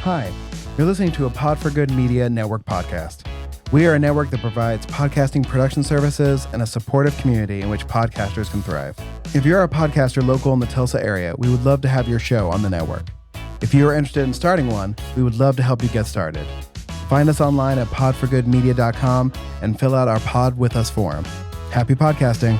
Hi, you're listening to a Pod for Good Media Network podcast. We are a network that provides podcasting production services and a supportive community in which podcasters can thrive. If you're a podcaster local in the Tulsa area, we would love to have your show on the network. If you are interested in starting one, we would love to help you get started. Find us online at podforgoodmedia.com and fill out our Pod With Us form. Happy podcasting.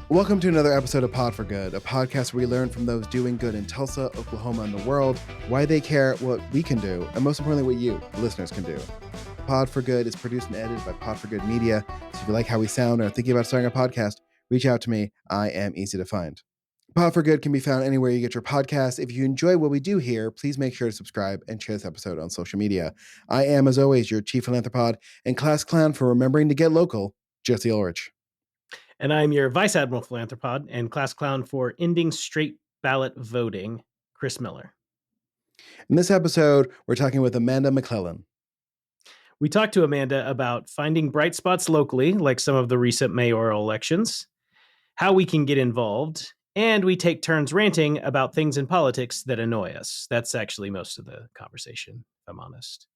Welcome to another episode of Pod for Good, a podcast where we learn from those doing good in Tulsa, Oklahoma, and the world, why they care, what we can do, and most importantly, what you, the listeners, can do. Pod for Good is produced and edited by Pod for Good Media. So if you like how we sound or are thinking about starting a podcast, reach out to me. I am easy to find. Pod for Good can be found anywhere you get your podcasts. If you enjoy what we do here, please make sure to subscribe and share this episode on social media. I am, as always, your chief philanthropod and class clown for remembering to get local, Jesse Ulrich. And I'm your Vice Admiral Philanthropod and class clown for ending straight ballot voting, Chris Miller. In this episode, we're talking with Amanda McCellon. We talked to Amanda about finding bright spots locally, like some of the recent mayoral elections, how we can get involved, and we take turns ranting about things in politics that annoy us. That's actually most of the conversation, if I'm honest.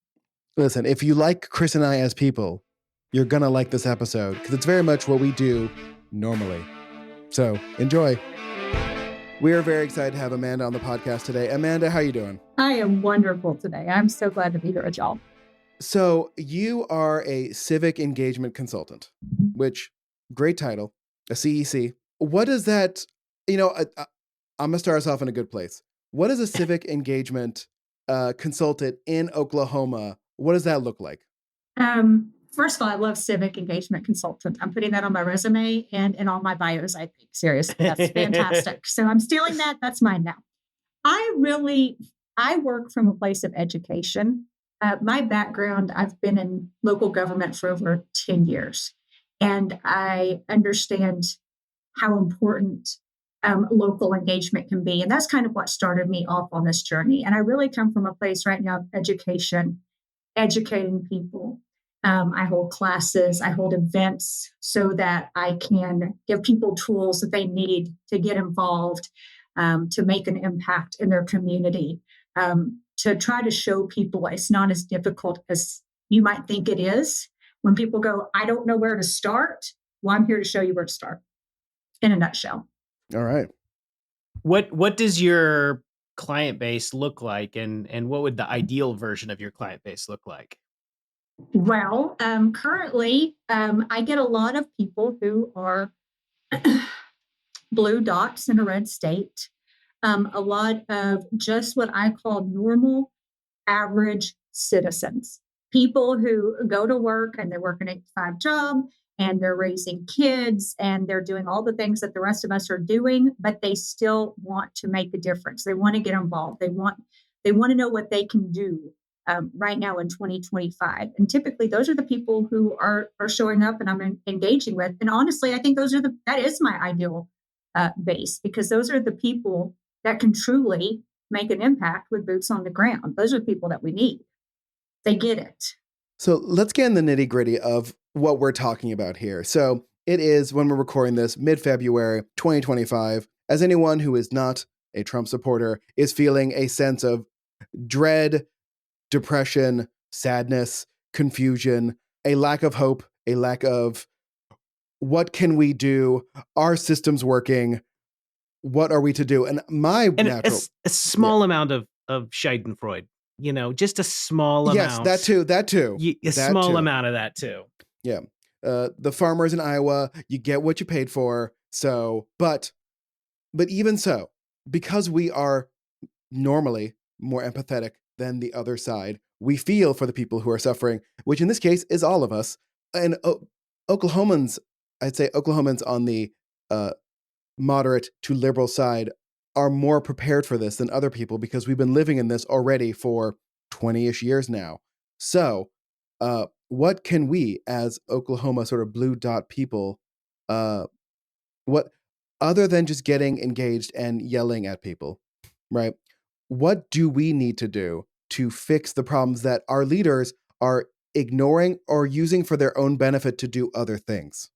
Listen, if you like Chris and I as people, you're going to like this episode because it's very much what we do normally. So enjoy. We are very excited to have Amanda on the podcast today. Amanda, how are you doing? I am wonderful today. I'm so glad to be here with y'all. So you are a civic engagement consultant, which great title, a CEC. What is that? I'm going to start us off in a good place. What is a civic engagement consultant in Oklahoma? What does that look like? First of all, I love civic engagement consultant. I'm putting that on my resume and in all my bios, I think. Seriously, that's fantastic. So I'm stealing that. That's mine now. I work from a place of education. My background, I've been in local government for over 10 years, and I understand how important local engagement can be. And that's kind of what started me off on this journey. And I really come from a place right now of education, educating people. I hold classes, I hold events so that I can give people tools that they need to get involved, to make an impact in their community, to try to show people it's not as difficult as you might think it is. When people go, I don't know where to start, well, I'm here to show you where to start in a nutshell. All right. What does your client base look like, and what would the ideal version of your client base look like? Well, currently, I get a lot of people who are blue dots in a red state, a lot of just what I call normal, average citizens, people who go to work and they're working an 8-to-5 job and they're raising kids and they're doing all the things that the rest of us are doing, but they still want to make a difference. They want to get involved. They want to know what they can do right now in 2025. And typically those are the people who are showing up and I'm engaging with. And honestly, I think that is my ideal base, because those are the people that can truly make an impact with boots on the ground. Those are the people that we need. They get it. So let's get in the nitty gritty of what we're talking about here. So it is, when we're recording this, mid-February 2025. As anyone who is not a Trump supporter is feeling a sense of dread, depression, sadness, confusion, a lack of hope, a lack of what can we do? Our system's working. What are we to do? And a small amount of Schadenfreude, just a small amount. Yes, that too. A small amount of that too. Yeah. The farmers in Iowa, you get what you paid for. So, but even so, because we are normally more empathetic than the other side, we feel for the people who are suffering, which in this case is all of us. And Oklahomans, I'd say Oklahomans on the moderate to liberal side are more prepared for this than other people because we've been living in this already for 20-ish years now. So what can we as Oklahoma sort of blue dot people, what other than just getting engaged and yelling at people, right? what do we need to do to fix the problems that our leaders are ignoring or using for their own benefit to do other things?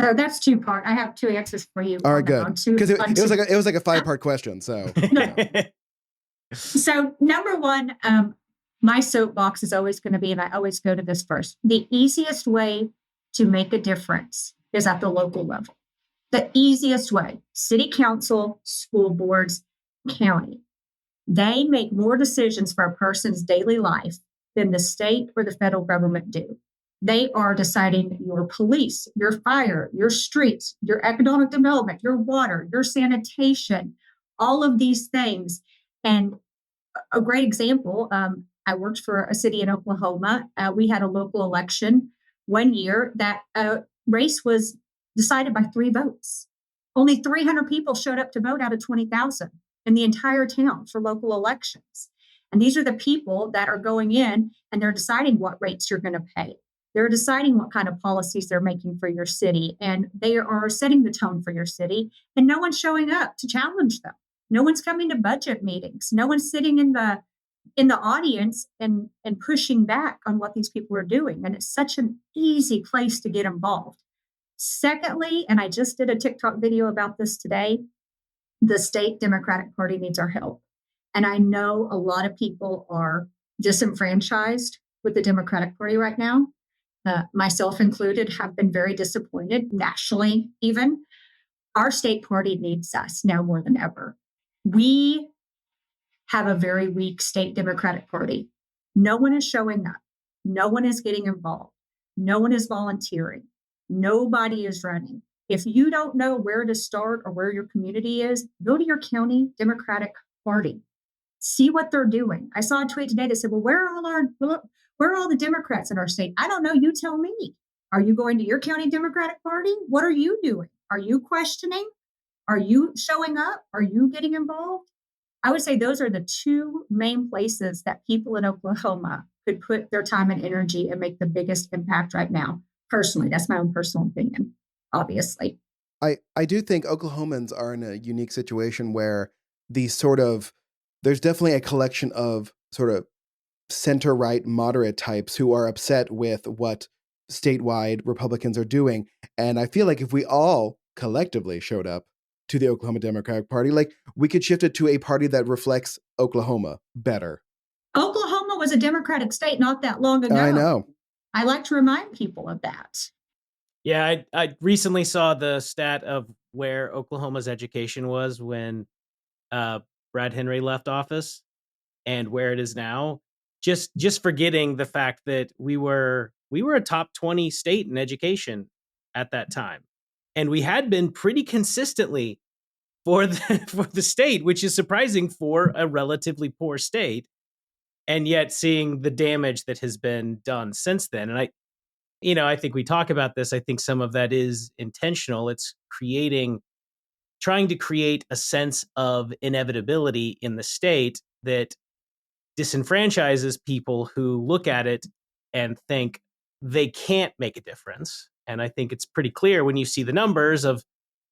So that's two part. I have two answers for you. All right, good. Because it was like a 5-part question. So, So number one, my soapbox is always going to be, and I always go to this first, the easiest way to make a difference is at the local level. The easiest way, city council, school boards, county, they make more decisions for a person's daily life than the state or the federal government do. They are deciding your police, your fire, your streets, your economic development, your water, your sanitation, all of these things. And a great example, I worked for a city in Oklahoma. We had a local election one year that race was decided by 3 votes. Only 300 people showed up to vote out of 20,000 in the entire town for local elections. And these are the people that are going in and they're deciding what rates you're going to pay. They're deciding what kind of policies they're making for your city, and they are setting the tone for your city, and no one's showing up to challenge them. No one's coming to budget meetings. No one's sitting in the audience and pushing back on what these people are doing. And it's such an easy place to get involved. Secondly, and I just did a TikTok video about this today, the state Democratic Party needs our help. And I know a lot of people are disenfranchised with the Democratic Party right now. Myself included, have been very disappointed nationally even. Our state party needs us now more than ever. We have a very weak state Democratic Party. No one is showing up. No one is getting involved. No one is volunteering. Nobody is running. If you don't know where to start or where your community is, go to your county Democratic Party. See what they're doing. I saw a tweet today that said, well, where are all the Democrats in our state? I don't know. You tell me. Are you going to your county Democratic Party? What are you doing? Are you questioning? Are you showing up? Are you getting involved? I would say those are the two main places that people in Oklahoma could put their time and energy and make the biggest impact right now. Personally, that's my own personal opinion, obviously. I do think Oklahomans are in a unique situation where there's definitely a collection of sort of center-right moderate types who are upset with what statewide Republicans are doing. And I feel like if we all collectively showed up to the Oklahoma Democratic Party, like we could shift it to a party that reflects Oklahoma better. Oklahoma was a Democratic state not that long ago. I know. I like to remind people of that. Yeah, I recently saw the stat of where Oklahoma's education was when Brad Henry left office and where it is now. Just forgetting the fact that we were a top 20 state in education at that time. And we had been pretty consistently for the state, which is surprising for a relatively poor state. And yet seeing the damage that has been done since then. And I think we talk about this. I think some of that is intentional. It's trying to create a sense of inevitability in the state that disenfranchises people who look at it and think they can't make a difference. And I think it's pretty clear when you see the numbers of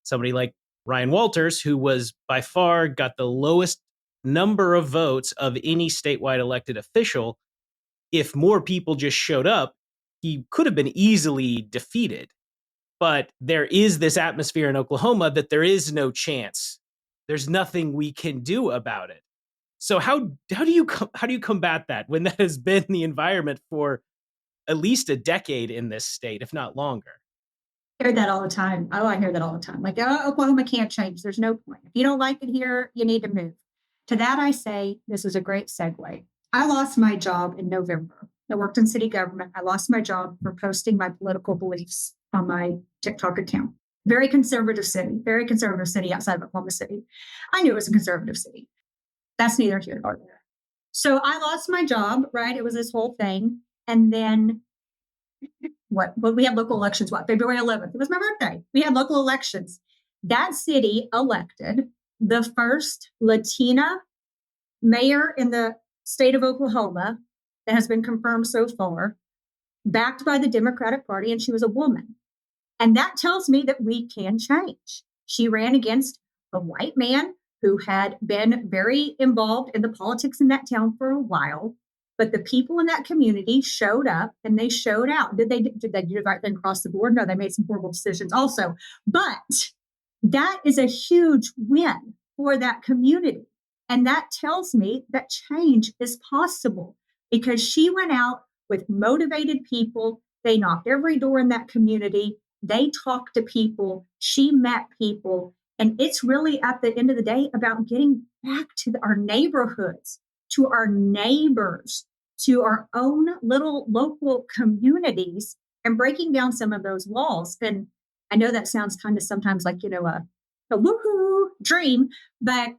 somebody like Ryan Walters, who was by far got the lowest number of votes of any statewide elected official. If more people just showed up, he could have been easily defeated. But there is this atmosphere in Oklahoma that there is no chance. There's nothing we can do about it. So how do you combat that when that has been the environment for at least a decade in this state, if not longer? I hear that all the time. Oh, I hear that all the time. Like, Oklahoma can't change. There's no point. If you don't like it here, you need to move. To that, I say, this is a great segue. I lost my job in November. I worked in city government. I lost my job for posting my political beliefs on my TikTok account. Very conservative city outside of Oklahoma City. I knew it was a conservative city. That's neither here nor there. So I lost my job, right? It was this whole thing. And then well, we had local elections, February 11th. It was my birthday. We had local elections. That city elected the first Latina mayor in the state of Oklahoma that has been confirmed so far, backed by the Democratic Party, and she was a woman. And that tells me that we can change. She ran against a white man who had been very involved in the politics in that town for a while. But the people in that community showed up and they showed out. Did they do the right thing across the board? No, they made some horrible decisions also. But that is a huge win for that community. And that tells me that change is possible because she went out with motivated people. They knocked every door in that community. They talked to people. She met people. And it's really at the end of the day about getting back to our neighborhoods, to our neighbors, to our own little local communities and breaking down some of those walls. And I know that sounds kind of sometimes like, a woohoo dream, but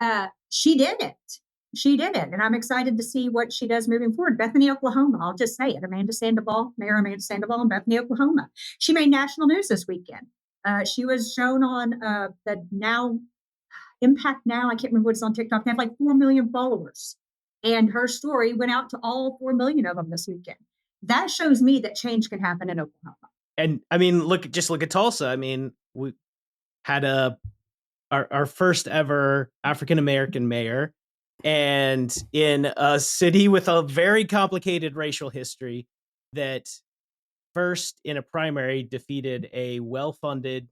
she did it. She did it. And I'm excited to see what she does moving forward. Bethany, Oklahoma, I'll just say it. Amanda Sandoval, Mayor Amanda Sandoval in Bethany, Oklahoma. She made national news this weekend. She was shown on the Now Impact Now. I can't remember what's on TikTok. They have like 4 million followers. And her story went out to all 4 million of them this weekend. That shows me that change can happen in Oklahoma. And I mean, look at Tulsa. I mean, we had our first ever African-American mayor, and in a city with a very complicated racial history that first in a primary defeated a well-funded,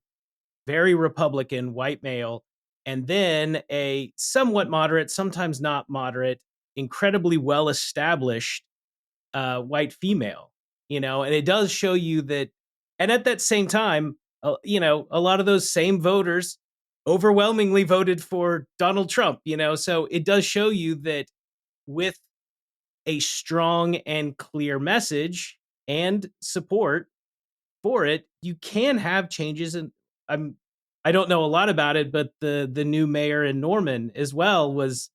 very Republican white male, and then a somewhat moderate, sometimes not moderate, incredibly well-established white female, and it does show you that. And at that same time, a lot of those same voters overwhelmingly voted for Donald Trump, so it does show you that with a strong and clear message and support for it, you can have changes. And I don't know a lot about it, but the new mayor in Norman as well was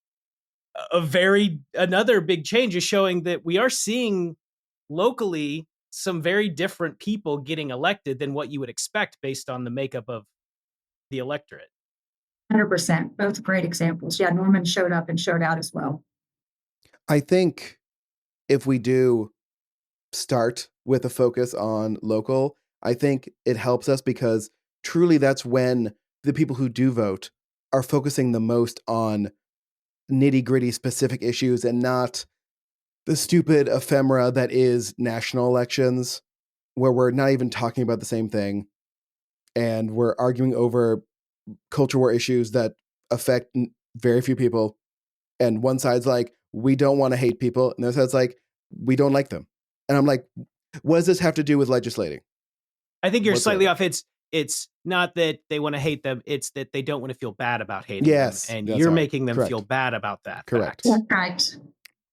another big change, is showing that we are seeing locally some very different people getting elected than what you would expect based on the makeup of the electorate. 100%. Both great examples. Yeah, Norman showed up and showed out as well. I think if we do start with a focus on local, I think it helps us because truly that's when the people who do vote are focusing the most on nitty-gritty specific issues and not the stupid ephemera that is national elections, where we're not even talking about the same thing and we're arguing over culture war issues that affect very few people. And one side's like, we don't want to hate people, and the other side's like, we don't like them. And I'm like, what does this have to do with legislating? I think you're slightly off. It's not that they want to hate them, it's that they don't want to feel bad about hating them. And you're making them feel bad about that. Correct. That's right.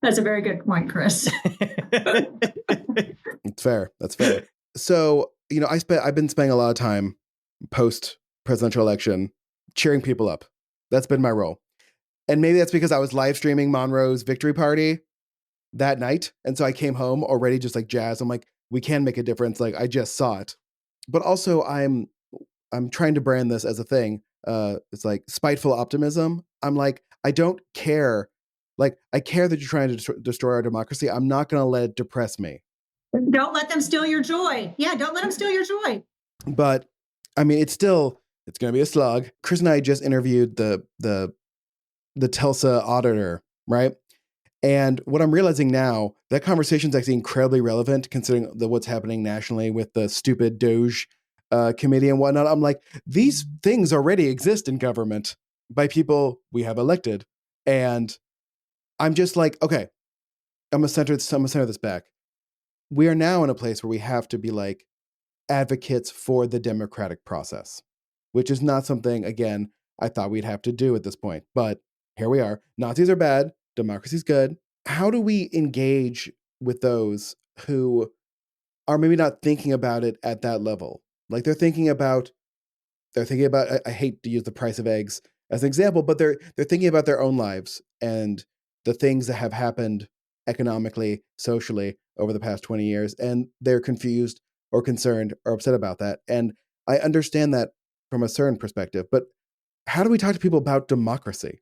That's a very good point, Chris. It's fair. That's fair. So, I've been spending a lot of time post presidential election cheering people up. That's been my role. And maybe that's because I was live streaming Monroe's victory party that night. And so I came home already just like jazzed. I'm like, we can make a difference. Like, I just saw it. But also I'm trying to brand this as a thing. It's like spiteful optimism. I'm like, I don't care. Like, I care that you're trying to destroy our democracy. I'm not going to let it depress me. Don't let them steal your joy. Yeah, don't let them steal your joy. But I mean, it's going to be a slog. Chris and I just interviewed the Tulsa auditor, right? And what I'm realizing now, that conversation is actually incredibly relevant considering what's happening nationally with the stupid Doge committee and whatnot. I'm like, these things already exist in government by people we have elected. And I'm just like, okay, I'm gonna center this back. We are now in a place where we have to be like advocates for the democratic process, which is not something, again, I thought we'd have to do at this point. But here we are. Nazis are bad. Democracy's good. How do we engage with those who are maybe not thinking about it at that level? Like they're thinking about, I hate to use the price of eggs as an example, but they're thinking about their own lives and the things that have happened economically, socially over the past 20 years. And they're confused or concerned or upset about that. And I understand that from a certain perspective, but how do we talk to people about democracy?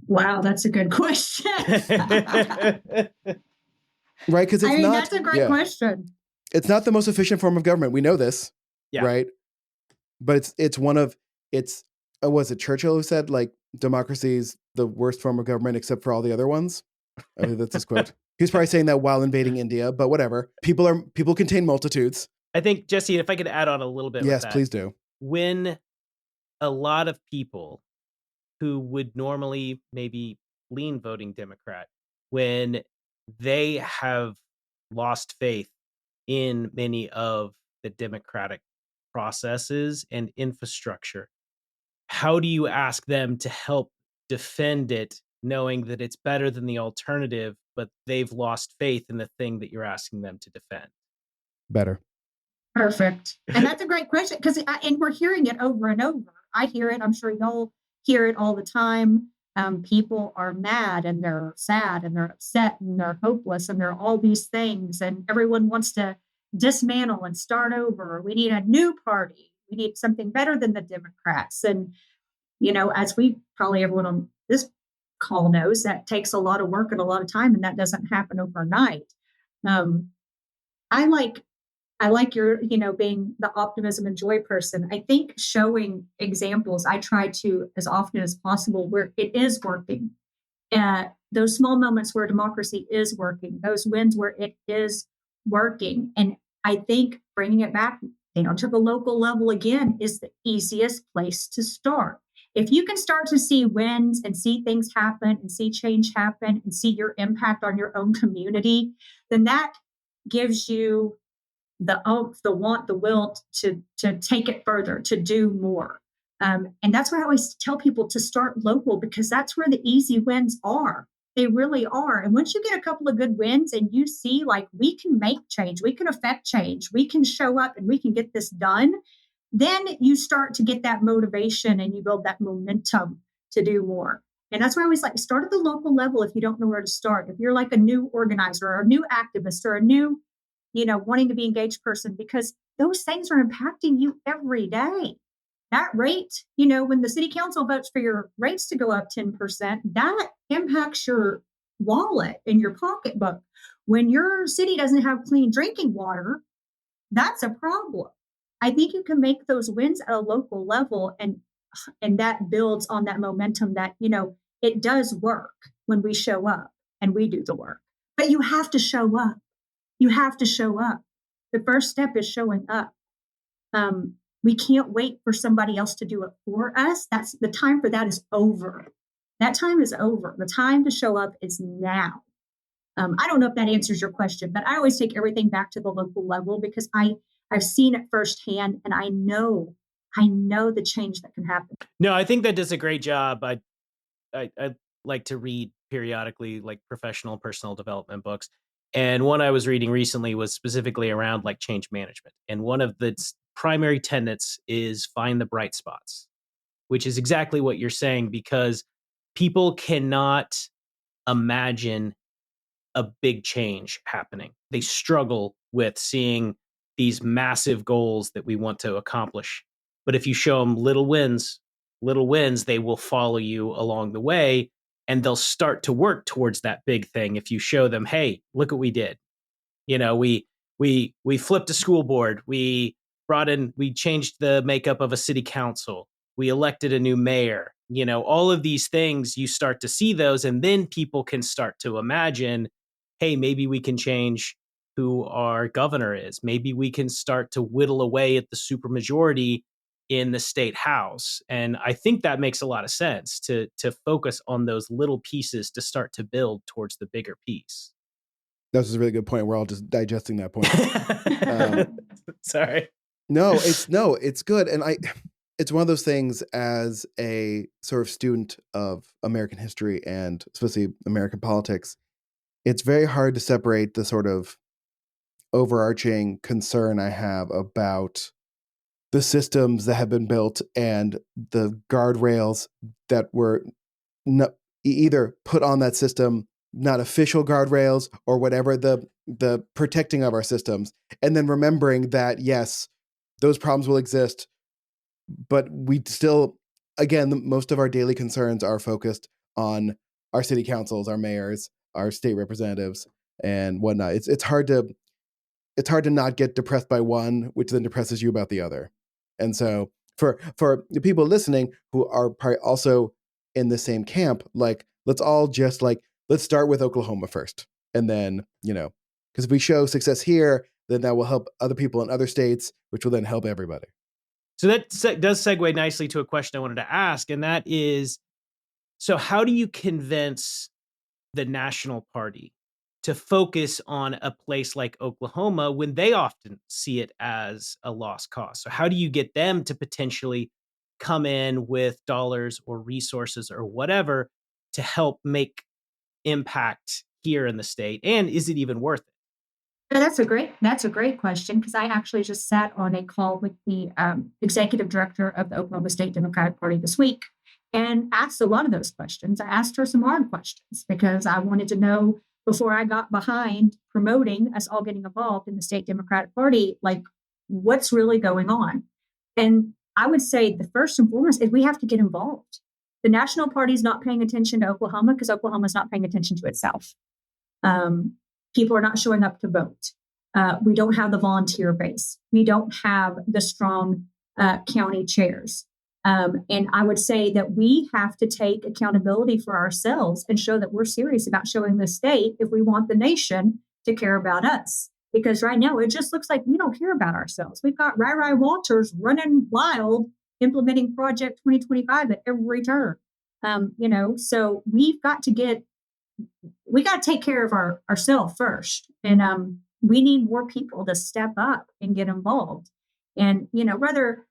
Wow, that's a good question. Right? Because that's a great question. It's not the most efficient form of government. We know this, right? But was it Churchill who said, like, democracy's the worst form of government except for all the other ones. I believe that's his quote. He's probably saying that while invading India, but whatever. People contain multitudes. I think, Jesse, if I could add on a little bit with Yes, that. please do. When a lot of people who would normally maybe lean voting Democrat, when they have lost faith in many of the democratic processes and infrastructure, how do you ask them to help defend it, knowing that it's better than the alternative, but they've lost faith in the thing that you're asking them to defend? Better. Perfect. And that's a great question because and we're hearing it over and over. I hear it. I'm sure y'all hear it all the time. People are mad and they're sad and they're upset and they're hopeless and they're all these things. And everyone wants to dismantle and start over. We need a new party. We need something better than the Democrats. And, as we probably everyone on this call knows, that takes a lot of work and a lot of time, and that doesn't happen overnight. I like your, being the optimism and joy person. I think showing examples, I try to, as often as possible, where it is working. Those small moments where democracy is working, those wins where it is working. And I think bringing it back, to the local level again is the easiest place to start. If you can start to see wins and see things happen and see change happen and see your impact on your own community, then that gives you the oomph, the want, the will to take it further, to do more. And that's why I always tell people to start local, because that's where the easy wins are. They really are. And once you get a couple of good wins and you see like we can make change, we can affect change, we can show up and we can get this done, then you start to get that motivation and you build that momentum to do more. And that's why I always like start at the local level if you don't know where to start. If you're like a new organizer or a new activist or a new wanting to be engaged person, because those things are impacting you every day. That rate, when the city council votes for your rates to go up 10%, that impacts your wallet and your pocketbook. When your city doesn't have clean drinking water, that's a problem. I think you can make those wins at a local level, and that builds on that momentum that, it does work when we show up and we do the work. But you have to show up. You have to show up. The first step is showing up. We can't wait for somebody else to do it for us. That's the time for that is over. That time is over. The time to show up is now. I don't know if that answers your question, but I always take everything back to the local level because I've seen it firsthand, and I know the change that can happen. No, I think that does a great job. I like to read periodically, like professional personal development books. And one I was reading recently was specifically around like change management. And one of the primary tenets is find the bright spots, which is exactly what you're saying, because people cannot imagine a big change happening. They struggle with seeing these massive goals that we want to accomplish. But if you show them little wins, they will follow you along the way. And they'll start to work towards that big thing if you show them, hey, look what we did. We flipped a school board. We changed the makeup of a city council. We elected a new mayor. All of these things, you start to see those, and then people can start to imagine, hey, maybe we can change who our governor is. Maybe we can start to whittle away at the supermajority in the state house. And I think that makes a lot of sense to focus on those little pieces to start to build towards the bigger piece. That's a really good point. We're all just digesting that point. Sorry. No, it's good. And it's one of those things as a sort of student of American history and especially American politics, it's very hard to separate the sort of overarching concern I have about the systems that have been built and the guardrails that were either put on that system, not official guardrails or whatever, the protecting of our systems. And then remembering that, yes, those problems will exist, but we still, again, most of our daily concerns are focused on our city councils, our mayors, our state representatives, and whatnot. It's hard to not get depressed by one, which then depresses you about the other. And so for the people listening who are probably also in the same camp. Like, let's all just let's start with Oklahoma first. And then, because if we show success here, then that will help other people in other states, which will then help everybody. So that does segue nicely to a question I wanted to ask. And that is, so how do you convince the national party to focus on a place like Oklahoma when they often see it as a lost cause? So how do you get them to potentially come in with dollars or resources or whatever to help make impact here in the state? And is it even worth it? That's a great question, because I actually just sat on a call with the executive director of the Oklahoma State Democratic Party this week and asked a lot of those questions. I asked her some hard questions because I wanted to know, before I got behind promoting us all getting involved in the state Democratic Party, like, what's really going on. And I would say the first and foremost is we have to get involved. The national party is not paying attention to Oklahoma because Oklahoma is not paying attention to itself. People are not showing up to vote. We don't have the volunteer base. We don't have the strong county chairs. And I would say that we have to take accountability for ourselves and show that we're serious about showing the state if we want the nation to care about us. Because right now it just looks like we don't care about ourselves. We've got Rai Walters running wild, implementing Project 2025 at every turn. So we got to take care of ourselves first. And we need more people to step up and get involved. And, whether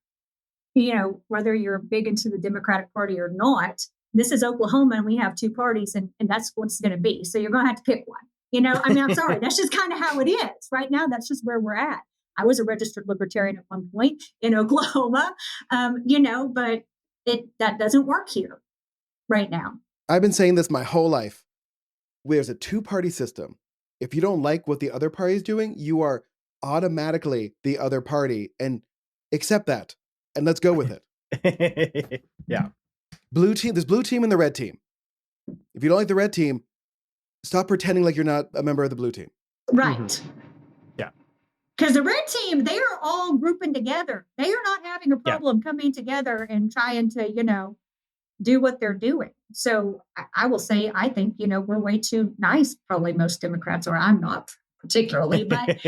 you're big into the Democratic Party or not, this is Oklahoma and we have two parties and that's what it's going to be. So you're going to have to pick one. I'm sorry. That's just kind of how it is right now. That's just where we're at. I was a registered libertarian at one point in Oklahoma, but that doesn't work here right now. I've been saying this my whole life. There's a two-party system. If you don't like what the other party is doing, you are automatically the other party, and accept that. And let's go with it. Yeah. Blue team, there's blue team and the red team. If you don't like the red team, stop pretending like you're not a member of the blue team. Right. Mm-hmm. Yeah. Because the red team, they are all grouping together. They are not having a problem coming together and trying to, do what they're doing. So I will say, I think, we're way too nice, probably most Democrats, or I'm not particularly, but,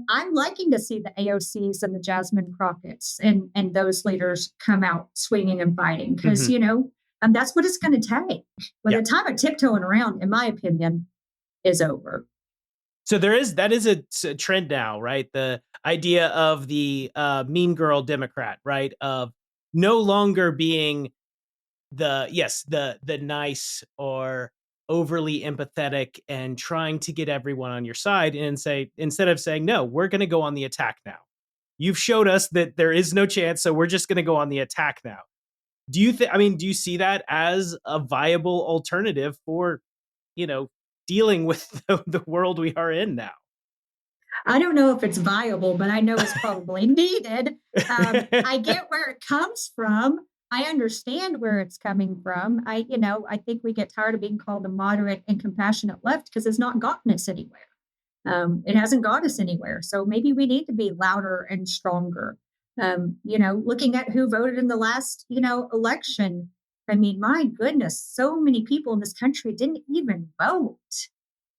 I'm liking to see the AOCs and the Jasmine Crockett's and those leaders come out swinging and fighting because, that's what it's going to take. By the time of tiptoeing around, in my opinion, is over. So that is a trend now, right? The idea of the meme girl Democrat, right? Of no longer being the nice or overly empathetic and trying to get everyone on your side, and say, instead of saying, no, we're going to go on the attack now. You've showed us that there is no chance, so we're just going to go on the attack now. Do you see that as a viable alternative for, dealing with the world we are in now? I don't know if it's viable, but I know it's probably needed. I get where it comes from. I understand where it's coming from. I think we get tired of being called the moderate and compassionate left because it's not gotten us anywhere. It hasn't got us anywhere. So maybe we need to be louder and stronger. Looking at who voted in the last, election. I mean, my goodness, so many people in this country didn't even vote.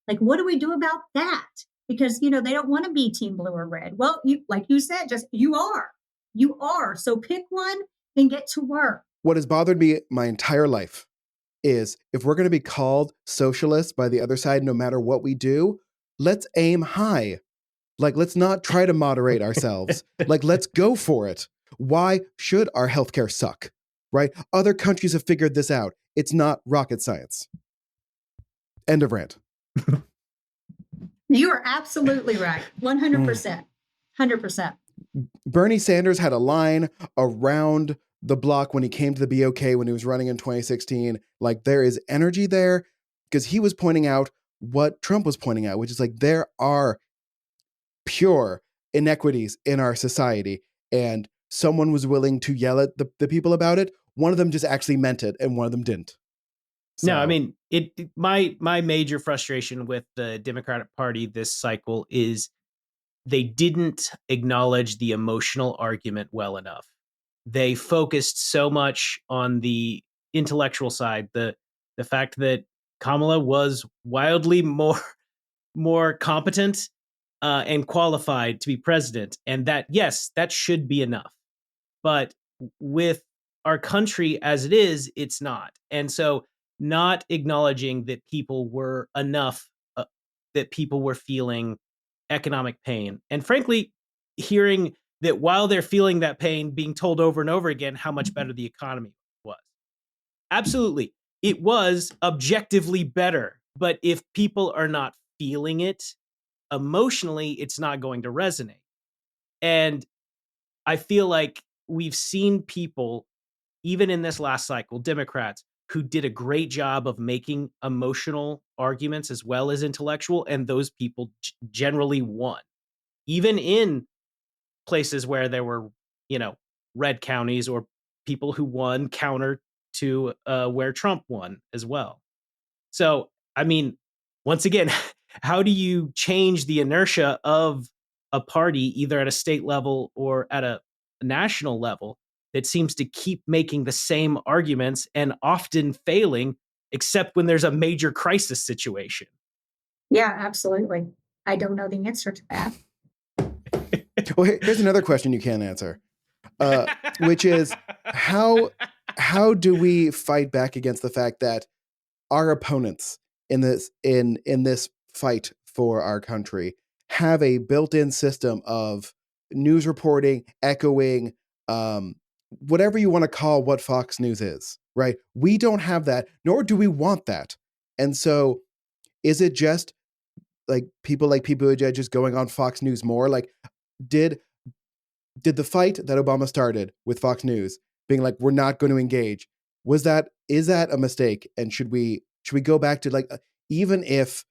Like, what do we do about that? Because, they don't want to be team blue or red. Well, like you said, you are. So pick one and get to work. What has bothered me my entire life is if we're going to be called socialists by the other side, no matter what we do, let's aim high. Like, let's not try to moderate ourselves. Like, let's go for it. Why should our healthcare suck? Right? Other countries have figured this out. It's not rocket science. End of rant. You are absolutely right. 100%. 100%. Bernie Sanders had a line around the block when he came to the BOK when he was running in 2016. Like, there is energy there because he was pointing out what Trump was pointing out, which is like there are pure inequities in our society. And someone was willing to yell at the people about it. One of them just actually meant it and one of them didn't. So. No, I mean, my major frustration with the Democratic Party this cycle is they didn't acknowledge the emotional argument well enough. They focused so much on the intellectual side, the fact that Kamala was wildly more competent and qualified to be president, and that, yes, that should be enough. But with our country as it is, it's not. And so not acknowledging that people were enough, that people were feeling economic pain. And frankly, hearing that while they're feeling that pain, being told over and over again how much better the economy was. Absolutely. It was objectively better. But if people are not feeling it emotionally, it's not going to resonate. And I feel like we've seen people, even in this last cycle, Democrats, who did a great job of making emotional arguments as well as intellectual, and those people generally won. Even in places where there were, red counties, or people who won counter to where Trump won as well. So, I mean, once again, how do you change the inertia of a party, either at a state level or at a national level, that seems to keep making the same arguments and often failing, except when there's a major crisis situation? Yeah, absolutely. I don't know the answer to that. Well, here's another question you can't answer, which is how do we fight back against the fact that our opponents in this fight for our country have a built-in system of news reporting, echoing, whatever you want to call what Fox News is, right? We don't have that, nor do we want that. And so is it just like Pete Buttigieg just going on Fox News more? Like, did the fight that Obama started with Fox News being like, we're not going to engage, is that a mistake? And should we go back to, like, even if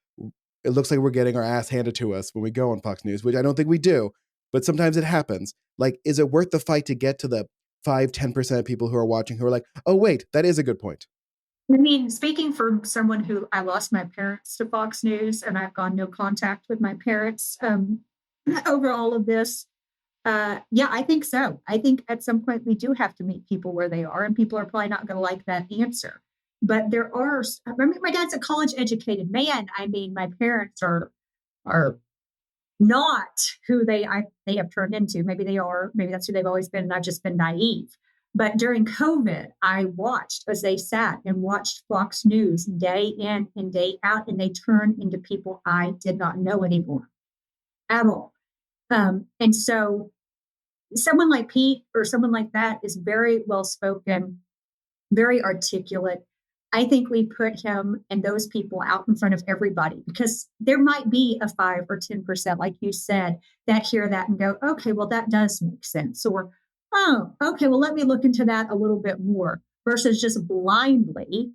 it looks like we're getting our ass handed to us when we go on Fox News, which I don't think we do, but sometimes it happens. Like, is it worth the fight to get to the 5-10% of people who are watching who are like, oh wait, that is a good point? I mean, speaking from someone who I lost my parents to Fox News, and I've gone no contact with my parents over all of this. Yeah, I think so. I think at some point we do have to meet people where they are, and people are probably not going to like that answer. But there are. I mean, my dad's a college educated man. I mean, my parents are not who they have turned into. Maybe they are. Maybe that's who they've always been, and I've just been naive. But during COVID, I watched as they sat and watched Fox News day in and day out, and they turned into people I did not know anymore at all. And so someone like Pete or someone like that is very well spoken, very articulate. I think we put him and those people out in front of everybody, because there might be a 5 or 10%, like you said, that hear that and go, okay, well, that does make sense. Or, oh, okay, well, let me look into that a little bit more, versus just blindly,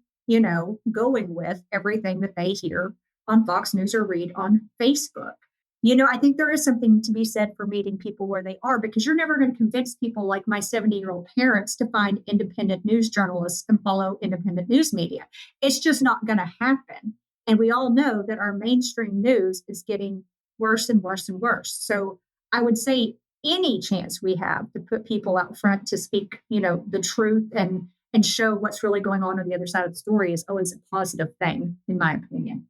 going with everything that they hear on Fox News or read on Facebook. I think there is something to be said for meeting people where they are, because you're never going to convince people like my 70-year-old parents to find independent news journalists and follow independent news media. It's just not going to happen. And we all know that our mainstream news is getting worse and worse and worse. So I would say any chance we have to put people out front to speak, the truth and show what's really going on the other side of the story is always a positive thing, in my opinion.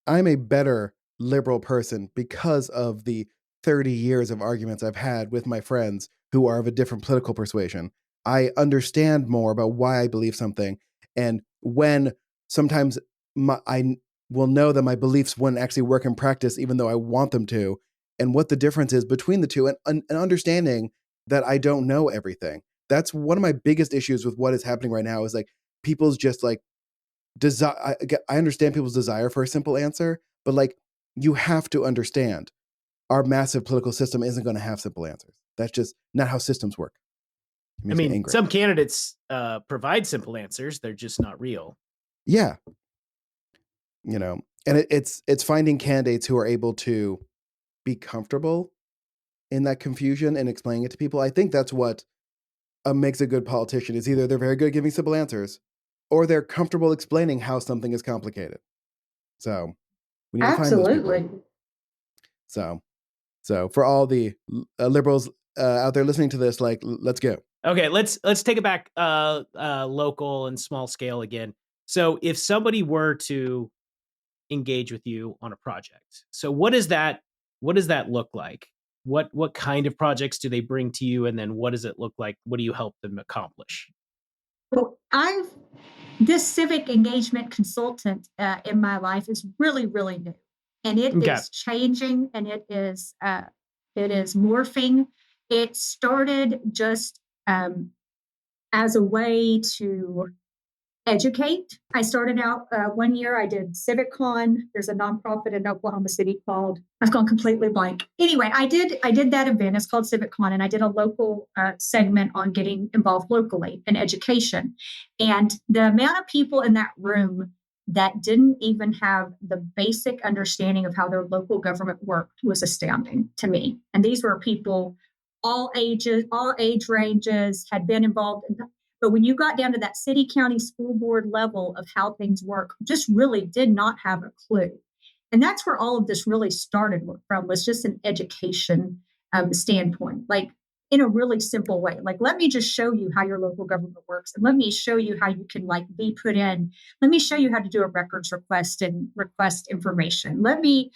I'm a better liberal person because of the 30 years of arguments I've had with my friends who are of a different political persuasion. I understand more about why I believe something, and when sometimes I will know that my beliefs wouldn't actually work in practice, even though I want them to, and what the difference is between the two, and understanding that I don't know everything. That's one of my biggest issues with what is happening right now, is like people's just like desire. I understand people's desire for a simple answer, but like, you have to understand our massive political system isn't going to have simple answers. That's just not how systems work. I mean, some candidates provide simple answers. They're just not real. Yeah. And it's finding candidates who are able to be comfortable in that confusion and explaining it to people. I think that's what makes a good politician, is either they're very good at giving simple answers, or they're comfortable explaining how something is complicated. So we need to find those people. So for all the liberals out there listening to this, like, let's go. Okay, let's take it back local and small scale again. So if somebody were to engage with you on a project, so what does that look like? What kind of projects do they bring to you, and then what does it look like? What do you help them accomplish? Well, this civic engagement consultant in my life is really, really new, and it Okay. is changing, and it is morphing. It started just as a way to educate. I started out one year, I did CivicCon. There's a nonprofit in Oklahoma City called, I've gone completely blank. Anyway, I did that event. It's called CivicCon, and I did a local segment on getting involved locally in education. And the amount of people in that room that didn't even have the basic understanding of how their local government worked was astounding to me. And these were people all ages, all age ranges, had been involved in. But when you got down to that city, county, school board level of how things work, just really did not have a clue. And that's where all of this really started from, was just an education standpoint, like in a really simple way. Like, let me just show you how your local government works. And let me show you how you can be put in. Let me show you how to do a records request and request information. Let me,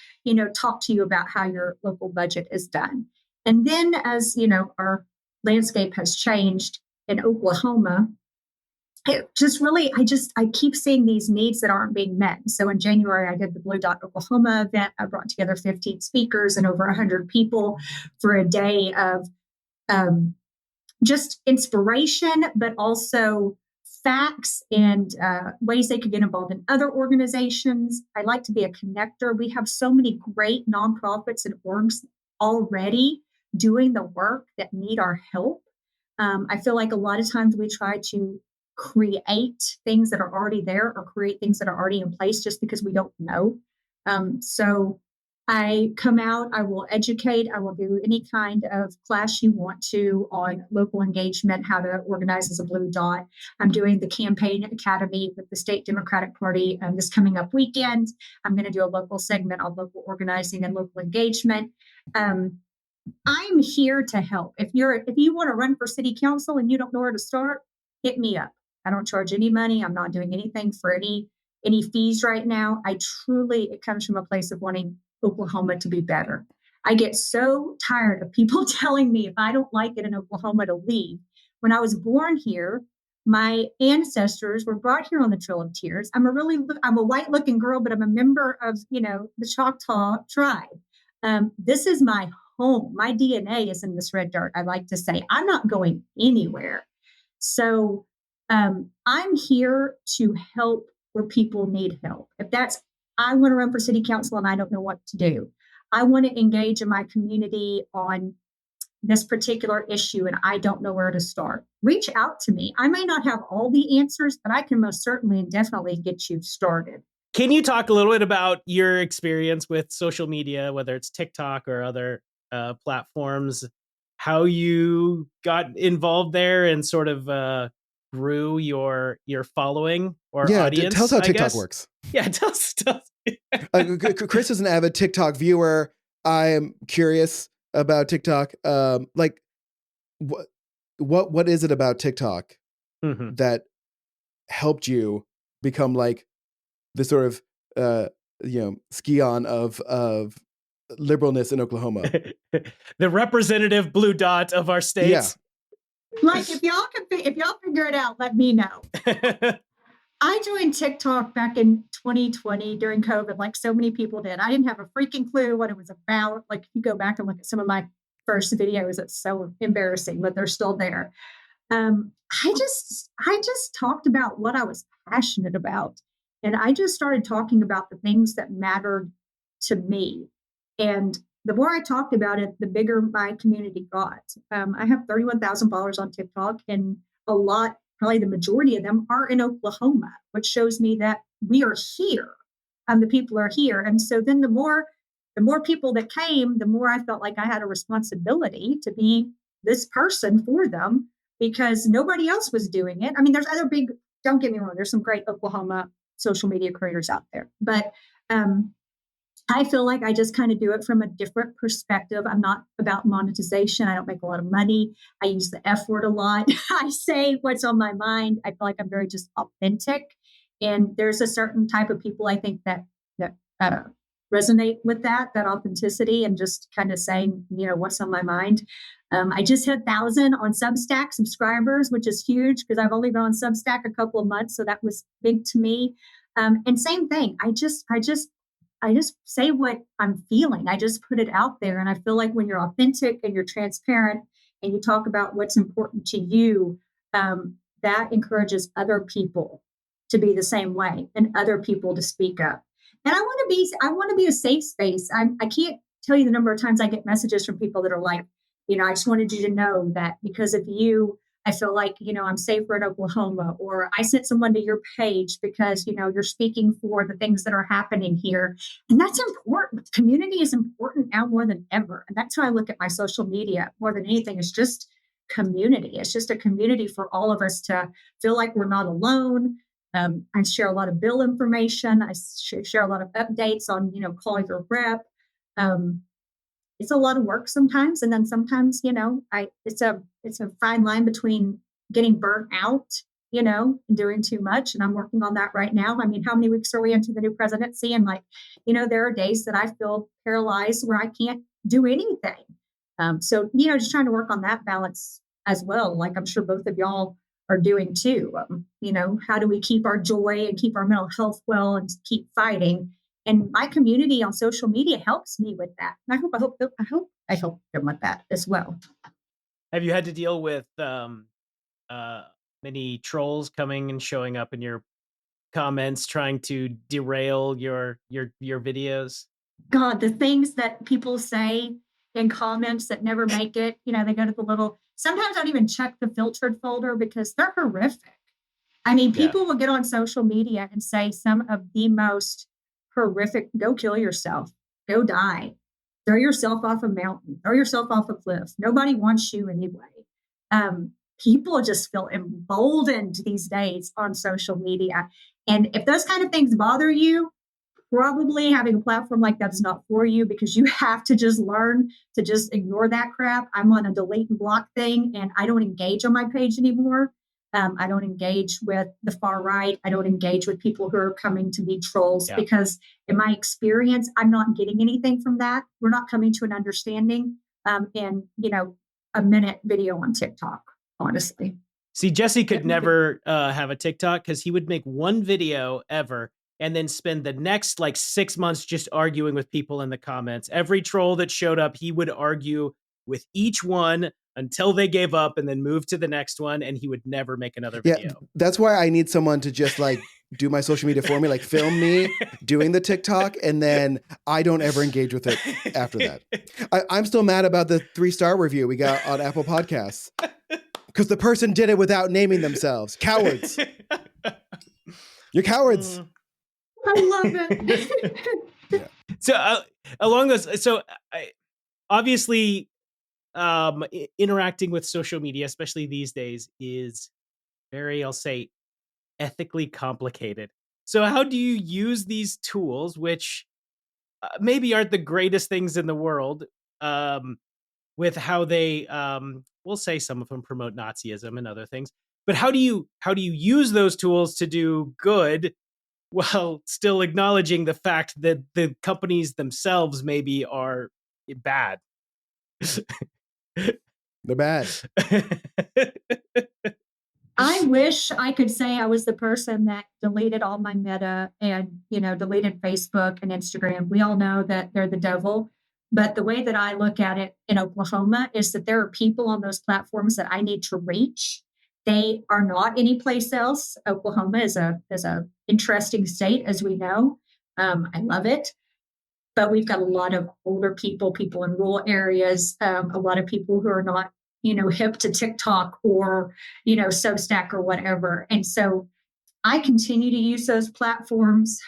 talk to you about how your local budget is done. And then as, our landscape has changed, in Oklahoma, it just really, I keep seeing these needs that aren't being met. So in January, I did the Blue Dot Oklahoma event. I brought together 15 speakers and over 100 people for a day of just inspiration, but also facts and ways they could get involved in other organizations. I like to be a connector. We have so many great nonprofits and orgs already doing the work that need our help. I feel like a lot of times we try to create things that are already there or create things that are already in place just because we don't know. So I come out, I will educate, I will do any kind of class you want to on local engagement, how to organize as a Blue Dot. I'm doing the Campaign Academy with the State Democratic Party this coming up weekend. I'm going to do a local segment on local organizing and local engagement. I'm here to help. If you want to run for city council and you don't know where to start, hit me up. I don't charge any money. I'm not doing anything for any fees right now. It comes from a place of wanting Oklahoma to be better. I get so tired of people telling me if I don't like it in Oklahoma to leave. When I was born here, my ancestors were brought here on the Trail of Tears. I'm a white looking girl, but I'm a member of, the Choctaw tribe. This is my home. My DNA is in this red dirt. I like to say I'm not going anywhere. So I'm here to help where people need help. I want to run for city council and I don't know what to do. I want to engage in my community on this particular issue and I don't know where to start. Reach out to me. I may not have all the answers, but I can most certainly and definitely get you started. Can you talk a little bit about your experience with social media, whether it's TikTok or other platforms, how you got involved there and sort of grew your following or audience? Tell us how TikTok works. Yeah, tell us. Chris is an avid TikTok viewer. I am curious about TikTok. What is it about TikTok that helped you become like the sort of scion of liberalness in Oklahoma? The representative Blue Dot of our states. Yeah. Like if y'all figure it out, let me know. I joined TikTok back in 2020 during COVID, like so many people did. I didn't have a freaking clue what it was about. Like if you go back and look at some of my first videos, it's so embarrassing, but they're still there. I just talked about what I was passionate about. And I just started talking about the things that mattered to me. And the more I talked about it, the bigger my community got. I have 31,000 followers on TikTok, and probably the majority of them are in Oklahoma, which shows me that we are here and the people are here. And so then the more people that came, the more I felt like I had a responsibility to be this person for them because nobody else was doing it. I mean, don't get me wrong, there's some great Oklahoma social media creators out there, but I feel like I just kind of do it from a different perspective. I'm not about monetization. I don't make a lot of money. I use the F word a lot. I say what's on my mind. I feel like I'm very just authentic. And there's a certain type of people I think that resonate with that authenticity and just kind of saying, what's on my mind. I just hit 1,000 on Substack subscribers, which is huge because I've only been on Substack a couple of months. So that was big to me. And same thing. I just say what I'm feeling. I just put it out there. And I feel like when you're authentic and you're transparent and you talk about what's important to you, that encourages other people to be the same way and other people to speak up. And I want to be a safe space. I can't tell you the number of times I get messages from people that are like, I just wanted you to know that because of you, I feel like, I'm safer in Oklahoma, or I sent someone to your page because, you're speaking for the things that are happening here. And that's important. Community is important now more than ever. And that's how I look at my social media more than anything. It's just community. It's just a community for all of us to feel like we're not alone. I share a lot of bill information. I share a lot of updates on, call your rep. It's a lot of work sometimes. And then sometimes, it's a fine line between getting burnt out, and doing too much. And I'm working on that right now. I mean, how many weeks are we into the new presidency? And there are days that I feel paralyzed where I can't do anything. So, just trying to work on that balance as well. Like I'm sure both of y'all are doing too. How do we keep our joy and keep our mental health well and keep fighting? And my community on social media helps me with that. And I help them with that as well. Have you had to deal with many trolls coming and showing up in your comments, trying to derail your videos? God, the things that people say in comments that never make it, they go to the little, sometimes I don't even check the filtered folder because they're horrific. I mean, people will get on social media and say some of the most horrific, go kill yourself, go die, throw yourself off a mountain, throw yourself off a cliff. Nobody wants you anyway. People just feel emboldened these days on social media. And if those kind of things bother you, probably having a platform like that is not for you because you have to just learn to just ignore that crap. I'm on a delete and block thing and I don't engage on my page anymore. I don't engage with the far right. I don't engage with people who are coming to be trolls because in my experience, I'm not getting anything from that. We're not coming to an understanding in, a minute video on TikTok, honestly. See, Jesse could never have a TikTok because he would make one video ever and then spend the next 6 months just arguing with people in the comments. Every troll that showed up, he would argue with each one until they gave up and then move to the next one. And he would never make another video. Yeah, that's why I need someone to just do my social media for me, film me doing the TikTok. And then I don't ever engage with it after that. I'm still mad about the 3-star review we got on Apple Podcasts because the person did it without naming themselves. Cowards. You're cowards. I love it. So along those, obviously interacting with social media, especially these days, is very, I'll say, ethically complicated. So how do you use these tools, which maybe aren't the greatest things in the world, with how they, we'll say some of them promote Nazism and other things, but how do you use those tools to do good while still acknowledging the fact that the companies themselves maybe are bad? They're bad. I wish I could say I was the person that deleted all my Meta and, deleted Facebook and Instagram. We all know that they're the devil. But the way that I look at it in Oklahoma is that there are people on those platforms that I need to reach. They are not anyplace else. Oklahoma is a interesting state, as we know. I love it. But we've got a lot of older people in rural areas, a lot of people who are not, hip to TikTok or, Substack or whatever. And so I continue to use those platforms.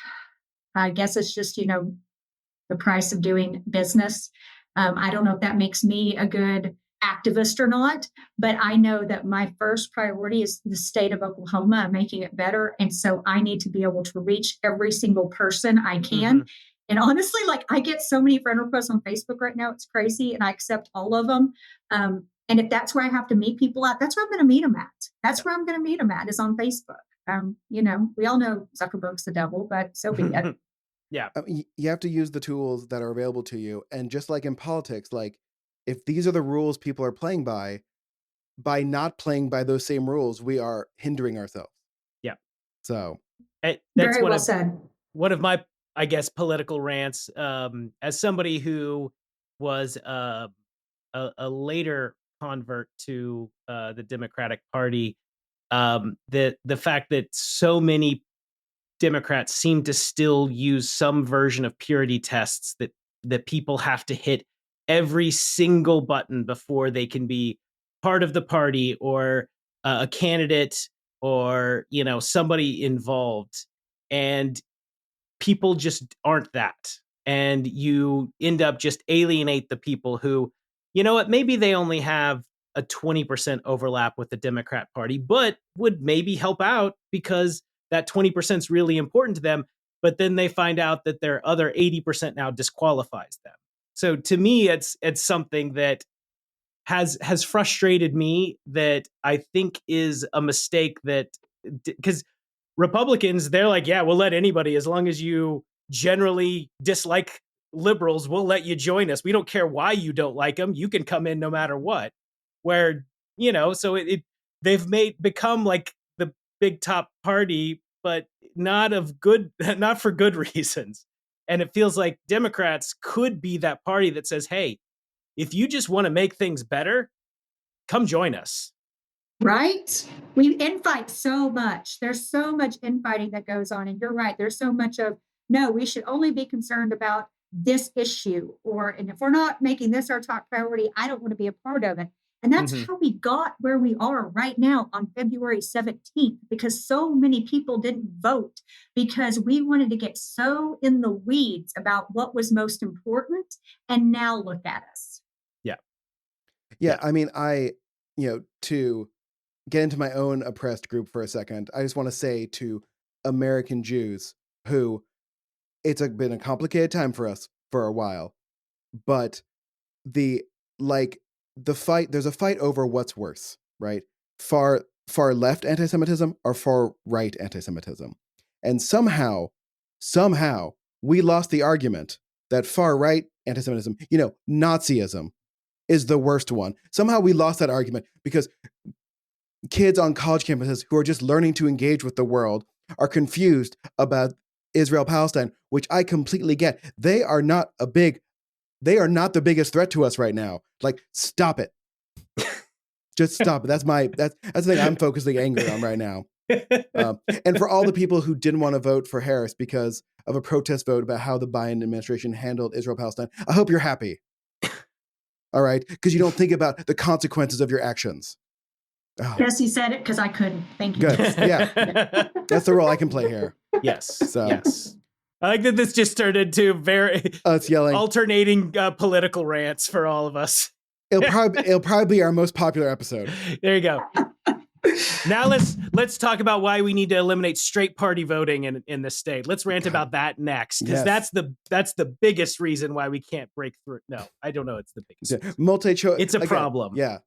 I guess it's just, the price of doing business. I don't know if that makes me a good activist or not, but I know that my first priority is the state of Oklahoma and making it better. And so I need to be able to reach every single person I can. And honestly, like I get so many friend requests on Facebook right now, it's crazy, and I accept all of them. And if that's where I have to meet people at, that's where I'm going to meet them at. That's where I'm going to meet them at, is on Facebook. We all know Zuckerberg's the devil, but so be it. Yeah. You have to use the tools that are available to you. And just like in politics, like if these are the rules people are playing by not playing by those same rules, we are hindering ourselves. Yeah. So that's very well said. One of my, I guess, political rants, as somebody who was a later convert to the Democratic Party, the fact that so many Democrats seem to still use some version of purity tests that people have to hit every single button before they can be part of the party or a candidate or somebody involved, and people just aren't that, and you end up just alienate the people who, maybe they only have a 20% overlap with the Democrat Party, but would maybe help out because that 20% is really important to them, but then they find out that their other 80% now disqualifies them. So to me, it's something that has frustrated me, that I think is a mistake, that because Republicans, they're like, yeah, we'll let anybody, as long as you generally dislike liberals, we'll let you join us. We don't care why you don't like them. You can come in no matter what. Where, so they've become like the big top party, but not for good reasons. And it feels like Democrats could be that party that says, hey, if you just want to make things better, come join us. Right? We infight so much. There's so much infighting that goes on. And you're right. There's so much of, no, we should only be concerned about this issue. And if we're not making this our top priority, I don't want to be a part of it. And that's how we got where we are right now on February 17th, because so many people didn't vote because we wanted to get so in the weeds about what was most important. And now look at us. Yeah. I mean, to get into my own oppressed group for a second, I just want to say to American Jews who, it's been a complicated time for us for a while, but there's a fight over what's worse, right? Far left anti-Semitism or far right anti-Semitism. And somehow we lost the argument that far right anti-Semitism, Nazism, is the worst one. Somehow we lost that argument because kids on college campuses who are just learning to engage with the world are confused about Israel-Palestine, which I completely get. They are not the biggest threat to us right now. Like, stop it. Just stop it. That's the thing I'm focusing anger on right now. And for all the people who didn't want to vote for Harris because of a protest vote about how the Biden administration handled Israel-Palestine, I hope you're happy. All right? Because you don't think about the consequences of your actions. Oh. Yes, he said it because I couldn't. Thank you. Good. Yeah. That's the role I can play here. Yes. So. Yes. I like that this just turned into very yelling. Alternating political rants for all of us. It'll probably be our most popular episode. There you go. Now let's talk about why we need to eliminate straight party voting in the state. Let's rant about that next, because that's the biggest reason why we can't break through. No, I don't know. It's the biggest. Yeah. Multi-choice. It's a problem. Yeah.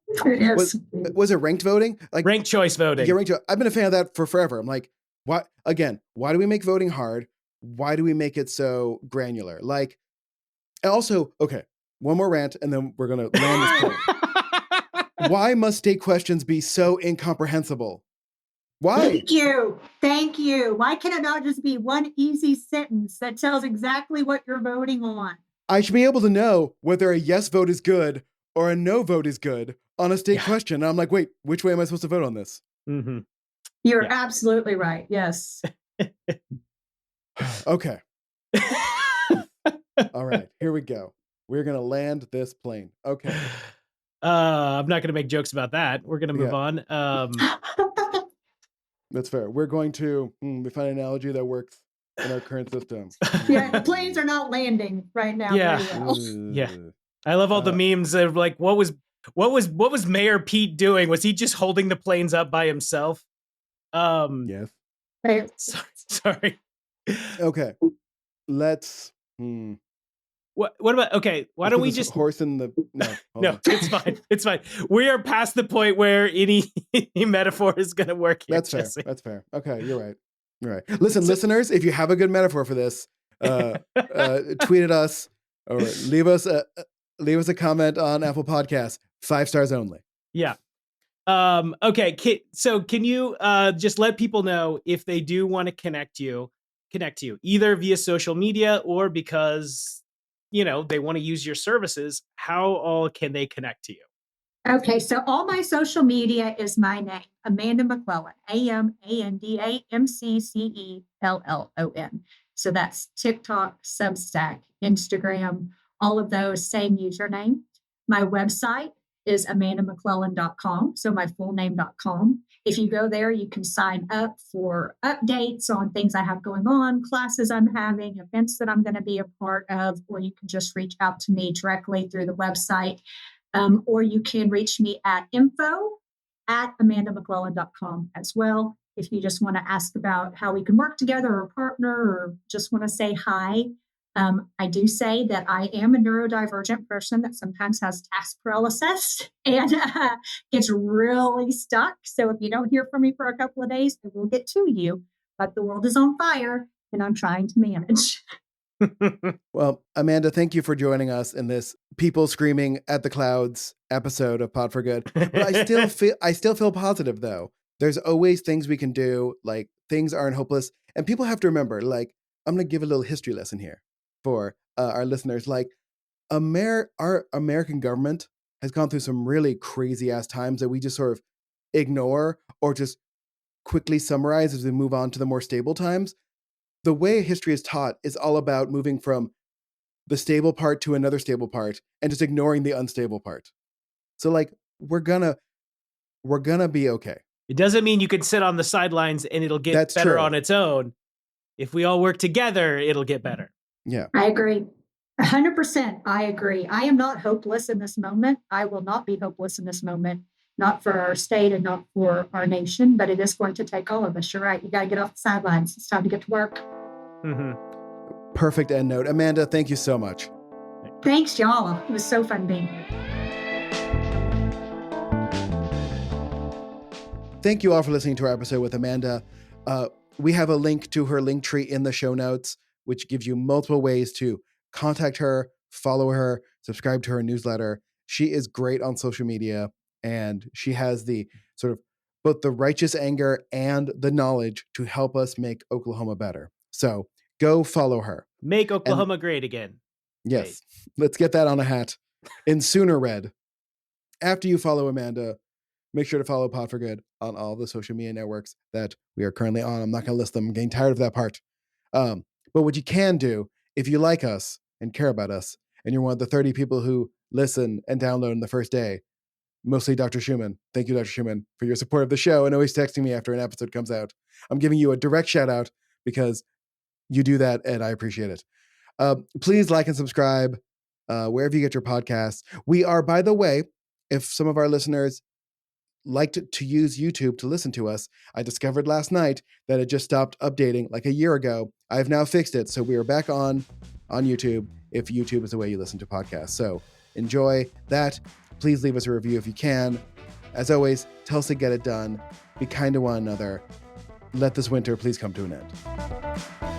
Was it ranked voting? Like ranked choice voting? Yeah, I've been a fan of that for forever. I'm like, why do we make voting hard? Why do we make it so granular? Like, and also, okay, one more rant, and then we're gonna land this plane. Why must state questions be so incomprehensible? Why? Thank you. Why can it not just be one easy sentence that tells exactly what you're voting on? I should be able to know whether a yes vote is good or a no vote is good on a state question. And I'm like, wait, which way am I supposed to vote on this? Mm-hmm. You're absolutely right. Yes. Okay. All right, here we go. We're going to land this plane. Okay. I'm not going to make jokes about that. We're going to move on. That's fair. We're going to we find an analogy that works in our current system. Yeah, the planes are not landing right now. Yeah. Well. Yeah. I love all the memes of like, what was Mayor Pete doing? Was he just holding the planes up by himself? Yes. Sorry. Okay. Let's What about, okay, why don't we just horse in the, no, hold no, on. it's fine. It's fine. We are past the point where any metaphor is going to work here. That's fair. Jesse. That's fair. Okay, you're right. You're right. Listen, listeners, if you have a good metaphor for this, tweet at us or leave us a comment on Apple Podcasts. 5 stars only. Yeah. Okay. So can you just let people know if they do want to connect to you either via social media or because, they want to use your services, how all can they connect to you? Okay, so all my social media is my name, Amanda McCellon, AMANDAMCCELLON. So that's TikTok, Substack, Instagram, all of those, same username. My website is amandamccellon.com, so my full name.com. If you go there, you can sign up for updates on things I have going on, classes I'm having, events that I'm going to be a part of, or you can just reach out to me directly through the website. Or you can reach me at info@amandamccellon.com as well. If you just want to ask about how we can work together or partner or just want to say hi. I do say that I am a neurodivergent person that sometimes has task paralysis and gets really stuck. So if you don't hear from me for a couple of days, I will get to you. But the world is on fire and I'm trying to manage. Well, Amanda, thank you for joining us in this people screaming at the clouds episode of Pod for Good. But I still feel positive though. There's always things we can do. Like, things aren't hopeless, and people have to remember. Like, I'm gonna give a little history lesson here for our listeners. Like, our American government has gone through some really crazy ass times that we just sort of ignore or just quickly summarize as we move on to the more stable times. The way history is taught is all about moving from the stable part to another stable part and just ignoring the unstable part. So like, we're gonna be okay. It doesn't mean you can sit on the sidelines and it'll get That's better true. on its own. If we all work together, it'll get better. Yeah. I agree. 100%. I agree. I am not hopeless in this moment. I will not be hopeless in this moment, not for our state and not for our nation, but it is going to take all of us. You're right. You got to get off the sidelines. It's time to get to work. Mm-hmm. Perfect end note. Amanda, thank you so much. Thanks, y'all. It was so fun being here. Thank you all for listening to our episode with Amanda. We have a link to her link tree in the show notes, which gives you multiple ways to contact her, follow her, subscribe to her newsletter. She is great on social media, and she has the sort of both the righteous anger and the knowledge to help us make Oklahoma better. So go follow her. Make Oklahoma great again. Yes. Let's get that on a hat in Sooner Red. After you follow Amanda, make sure to follow Pod for Good on all the social media networks that we are currently on. I'm not going to list them. I'm getting tired of that part. But what you can do, if you like us and care about us, and you're one of the 30 people who listen and download in the first day, mostly Dr. Schumann. Thank you, Dr. Schumann, for your support of the show and always texting me after an episode comes out. I'm giving you a direct shout out because you do that, and I appreciate it. Please like and subscribe wherever you get your podcasts. We are, by the way, if some of our listeners liked to use YouTube to listen to us, I discovered last night that it just stopped updating like a year ago. I've now fixed it, so we are back on YouTube if YouTube is the way you listen to podcasts. So enjoy that. Please leave us a review if you can. As always, tell us to get it done. Be kind to one another. Let this winter please come to an end.